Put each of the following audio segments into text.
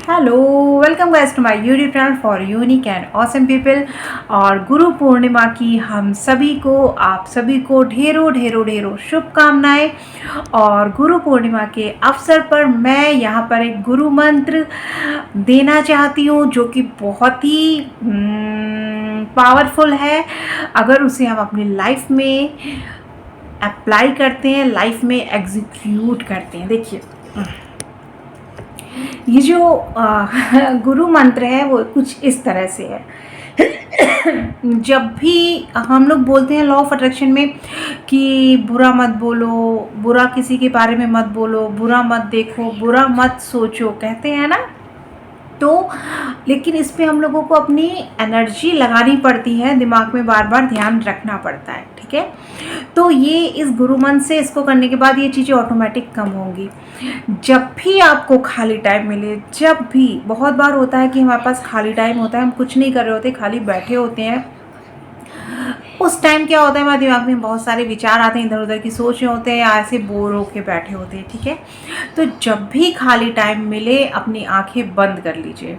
Hello, welcome guys to my YouTube channel for unique and awesome people. और गुरु पूर्णिमा की हम सभी को, आप सभी को ढेरों ढेरों ढेरों शुभकामनाएं। और गुरु पूर्णिमा के अवसर पर मैं यहाँ पर एक गुरु मंत्र देना चाहती हूँ जो कि बहुत ही पावरफुल है। अगर उसे हम अपनी लाइफ में अप्लाई करते हैं, लाइफ में एग्जीक्यूट करते हैं। देखिए, ये जो गुरु मंत्र है वो कुछ इस तरह से है। जब भी हम लोग बोलते हैं लॉ ऑफ अट्रैक्शन में कि बुरा मत बोलो, बुरा किसी के बारे में मत बोलो, बुरा मत देखो, बुरा मत सोचो, कहते हैं ना। तो लेकिन इस पे हम लोगों को अपनी एनर्जी लगानी पड़ती है, दिमाग में बार बार ध्यान रखना पड़ता है, ठीक है। तो ये इस गुरु मंत्र से इसको करने के बाद ये चीज़ें ऑटोमेटिक कम होंगी। जब भी आपको खाली टाइम मिले, जब भी, बहुत बार होता है कि हमारे पास खाली टाइम होता है, हम कुछ नहीं कर रहे होते, खाली बैठे होते हैं। उस टाइम क्या होता है, हमारे दिमाग में बहुत सारे विचार आते हैं, इधर उधर की सोच रहे होते हैं या ऐसे बोर होके बैठे होते हैं, ठीक है। तो जब भी खाली टाइम मिले अपनी आंखें बंद कर लीजिए,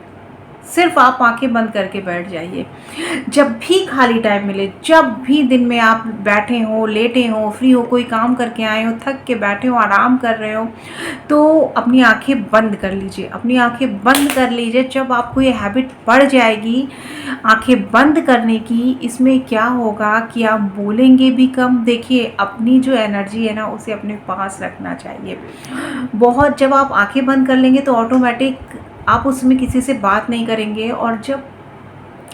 सिर्फ आप आंखें बंद करके बैठ जाइए। जब भी खाली टाइम मिले, जब भी दिन में आप बैठे हो, लेटे हो, फ्री हो, कोई काम करके आए हो, थक के बैठे हो, आराम कर रहे हो, तो अपनी आंखें बंद कर लीजिए, अपनी आंखें बंद कर लीजिए। जब आपको ये हैबिट पड़ जाएगी आंखें बंद करने की, इसमें क्या होगा कि आप बोलेंगे भी कम। देखिए, अपनी जो एनर्जी है ना उसे अपने पास रखना चाहिए। बहुत जब आप आंखें बंद कर लेंगे तो ऑटोमेटिक आप उसमें किसी से बात नहीं करेंगे। और जब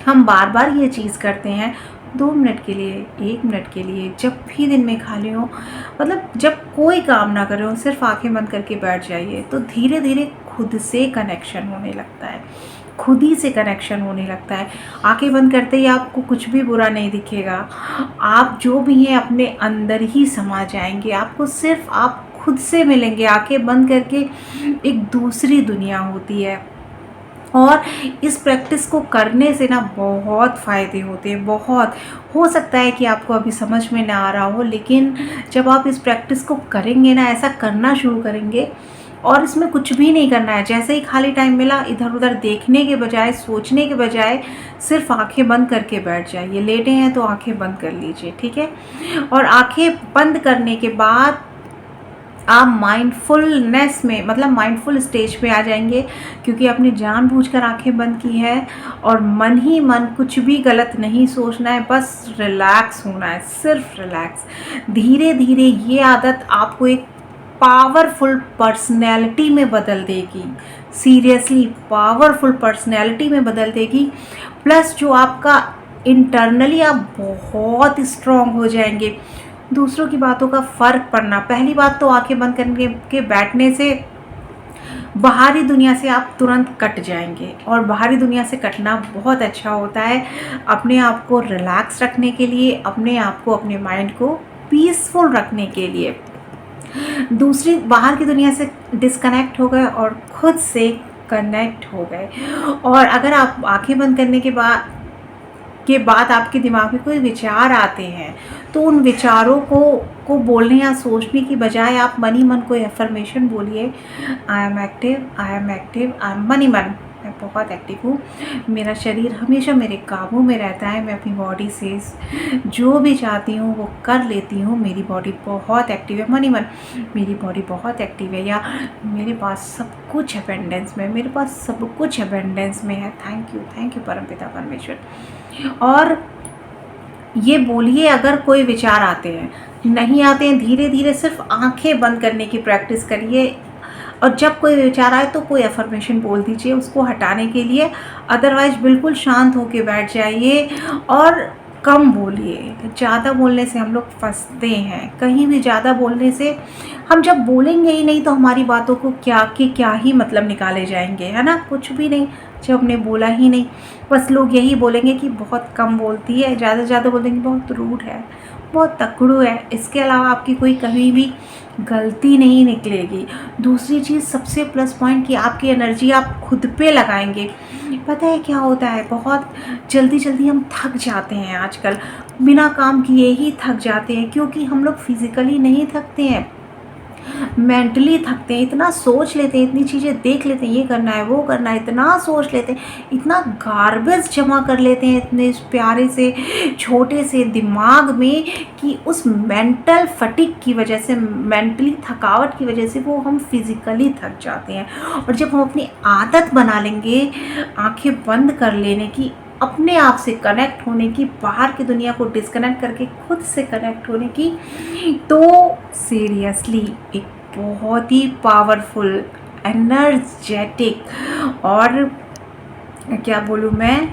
हम बार बार ये चीज़ करते हैं, 2 मिनट के लिए, 1 मिनट के लिए, जब भी दिन में खाली हो, मतलब जब कोई काम ना करे हो, सिर्फ आंखें बंद करके बैठ जाइए, तो धीरे धीरे खुद से कनेक्शन होने लगता है, खुद ही से कनेक्शन होने लगता है। आंखें बंद करते ही आपको कुछ भी बुरा नहीं दिखेगा, आप जो भी हैं अपने अंदर ही समा जाएंगे। आपको सिर्फ आप खुद से मिलेंगे। आंखें बंद करके एक दूसरी दुनिया होती है। और इस प्रैक्टिस को करने से ना बहुत फ़ायदे होते हैं। बहुत हो सकता है कि आपको अभी समझ में ना आ रहा हो, लेकिन जब आप इस प्रैक्टिस को करेंगे ना, ऐसा करना शुरू करेंगे, और इसमें कुछ भी नहीं करना है। जैसे ही खाली टाइम मिला, इधर उधर देखने के बजाय, सोचने के बजाय, सिर्फ आंखें बंद करके बैठ जाइए। लेटे हैं तो आंखें बंद कर लीजिए, ठीक है। और आंखें बंद करने के बाद आप माइंडफुलनेस में, मतलब माइंडफुल स्टेज पे आ जाएंगे, क्योंकि आपने जानबूझकर आंखें बंद की है। और मन ही मन कुछ भी गलत नहीं सोचना है, बस रिलैक्स होना है, सिर्फ रिलैक्स। धीरे धीरे ये आदत आपको एक पावरफुल पर्सनैलिटी में बदल देगी। सीरियसली पावरफुल पर्सनैलिटी में बदल देगी। प्लस जो आपका इंटरनली आप बहुत स्ट्रॉन्ग हो जाएंगे। दूसरों की बातों का फ़र्क पड़ना, पहली बात तो आंखें बंद करके के बैठने से बाहरी दुनिया से आप तुरंत कट जाएंगे। और बाहरी दुनिया से कटना बहुत अच्छा होता है अपने आप को रिलैक्स रखने के लिए, अपने आप को, अपने माइंड को पीसफुल रखने के लिए। दूसरी, बाहर की दुनिया से डिस्कनेक्ट हो गए और खुद से कनेक्ट हो गए। और अगर आप आंखें बंद करने के बाद आपके दिमाग में कोई विचार आते हैं, तो उन विचारों को बोलने या सोचने की बजाय आप मन ही मन कोई एफर्मेशन बोलिए। I am active, I am active, I am, मन ही मन, मैं बहुत एक्टिव हूँ, मेरा शरीर हमेशा मेरे काबू में रहता है, मैं अपनी बॉडी से जो भी चाहती हूँ वो कर लेती हूँ, मेरी बॉडी बहुत एक्टिव है, मन ही मन, मेरी बॉडी बहुत एक्टिव है। या मेरे पास सब कुछ अबेंडेंस में, मेरे पास सब कुछ अबेंडेंस में है, थैंक यू परमपिता परमेश्वर। और ये बोलिए अगर कोई विचार आते हैं, नहीं आते हैं, धीरे धीरे सिर्फ आंखें बंद करने की प्रैक्टिस करिए। और जब कोई विचार आए तो कोई अफर्मेशन बोल दीजिए उसको हटाने के लिए। अदरवाइज बिल्कुल शांत होके बैठ जाइए और कम बोलिए। ज़्यादा बोलने से हम लोग फंसते हैं। कहीं भी ज़्यादा बोलने से, हम जब बोलेंगे ही नहीं तो हमारी बातों को क्या ही मतलब निकाले जाएंगे, है ना, कुछ भी नहीं। जब हमने बोला ही नहीं, बस लोग यही बोलेंगे कि बहुत कम बोलती है, ज़्यादा बोलेंगे बहुत रूड है, बहुत तकड़ू है। इसके अलावा आपकी कोई कभी भी गलती नहीं निकलेगी। दूसरी चीज़, सबसे प्लस पॉइंट, कि आपकी एनर्जी आप खुद पे लगाएंगे। पता है क्या होता है, बहुत जल्दी हम थक जाते हैं आजकल, बिना काम किए ही थक जाते हैं, क्योंकि हम लोग फिज़िकली नहीं थकते हैं, मेंटली थकते हैं, इतना सोच लेते हैं, इतनी चीज़ें देख लेते हैं, ये करना है वो करना है, इतना सोच लेते हैं, इतना गार्बेज जमा कर लेते हैं इतने प्यारे से छोटे से दिमाग में कि उस मेंटल फटीग की वजह से, मेंटली थकावट की वजह से वो हम फिज़िकली थक जाते हैं। और जब हम अपनी आदत बना लेंगे आंखें बंद कर लेने की, अपने आप से कनेक्ट होने की, बाहर की दुनिया को डिस्कनेक्ट करके खुद से कनेक्ट होने की, तो सीरियसली एक बहुत ही पावरफुल, एनर्जेटिक और क्या बोलूँ मैं,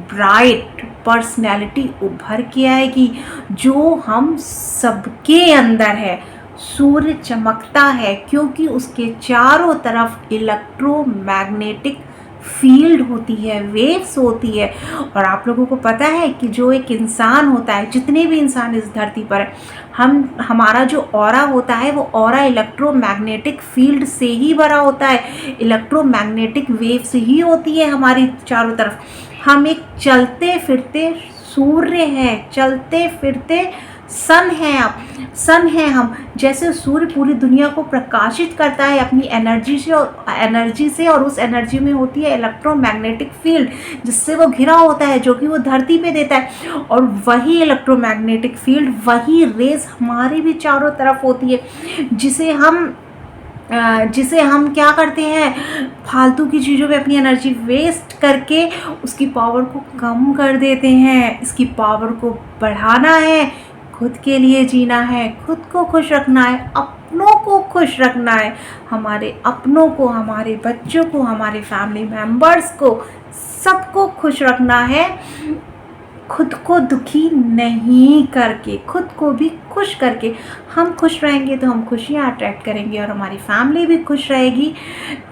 ब्राइट पर्सनैलिटी उभर के आएगी जो हम सबके अंदर है। सूर्य चमकता है क्योंकि उसके चारों तरफ इलेक्ट्रोमैग्नेटिक फील्ड होती है, वेव्स होती है। और आप लोगों को पता है कि जो एक इंसान होता है, जितने भी इंसान इस धरती पर है, हमारा जो ऑरा होता है वो ऑरा इलेक्ट्रोमैग्नेटिक फील्ड से ही भरा होता है, इलेक्ट्रोमैग्नेटिक वेव्स ही होती है हमारी चारों तरफ। हम एक चलते फिरते सूर्य हैं, चलते फिरते सन हैं, आप सन हैं हम। जैसे सूर्य पूरी दुनिया को प्रकाशित करता है अपनी एनर्जी से और उस एनर्जी में होती है इलेक्ट्रोमैग्नेटिक फील्ड जिससे वो घिरा होता है, जो कि वो धरती पे देता है। और वही इलेक्ट्रोमैग्नेटिक फील्ड, वही रेस हमारी भी चारों तरफ होती है, जिसे हम क्या करते हैं, फालतू की चीज़ों में अपनी एनर्जी वेस्ट करके उसकी पावर को कम कर देते हैं। इसकी पावर को बढ़ाना है, खुद के लिए जीना है, खुद को खुश रखना है, अपनों को खुश रखना है, हमारे अपनों को, हमारे बच्चों को, हमारे फैमिली मेम्बर्स को, सबको खुश रखना है। खुद को दुखी नहीं करके, खुद को भी खुश करके। हम खुश रहेंगे तो हम खुशियाँ अट्रैक्ट करेंगे और हमारी फैमिली भी खुश रहेगी।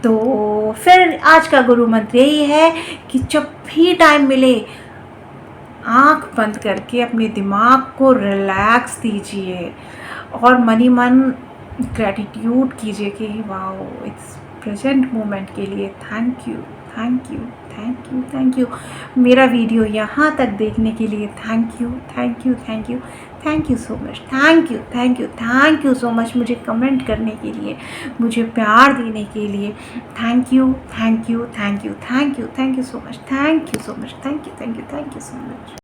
तो फिर आज का गुरु मंत्र यही है कि जब भी टाइम मिले आँख बंद करके अपने दिमाग को रिलैक्स दीजिए और मनी मन ग्रैटिट्यूड कीजिए कि वाओ, इट्स प्रेजेंट मोमेंट के लिए thank you, thank you, thank you, thank you. मेरा वीडियो यहाँ तक देखने के लिए thank you, thank you, thank you, thank you so much, thank you, thank you, thank you so much मुझे comment करने के लिए, मुझे प्यार देने के लिए। Thank you, thank you, thank you, thank you, thank you so much, thank you so much, thank you, thank you, thank you so much.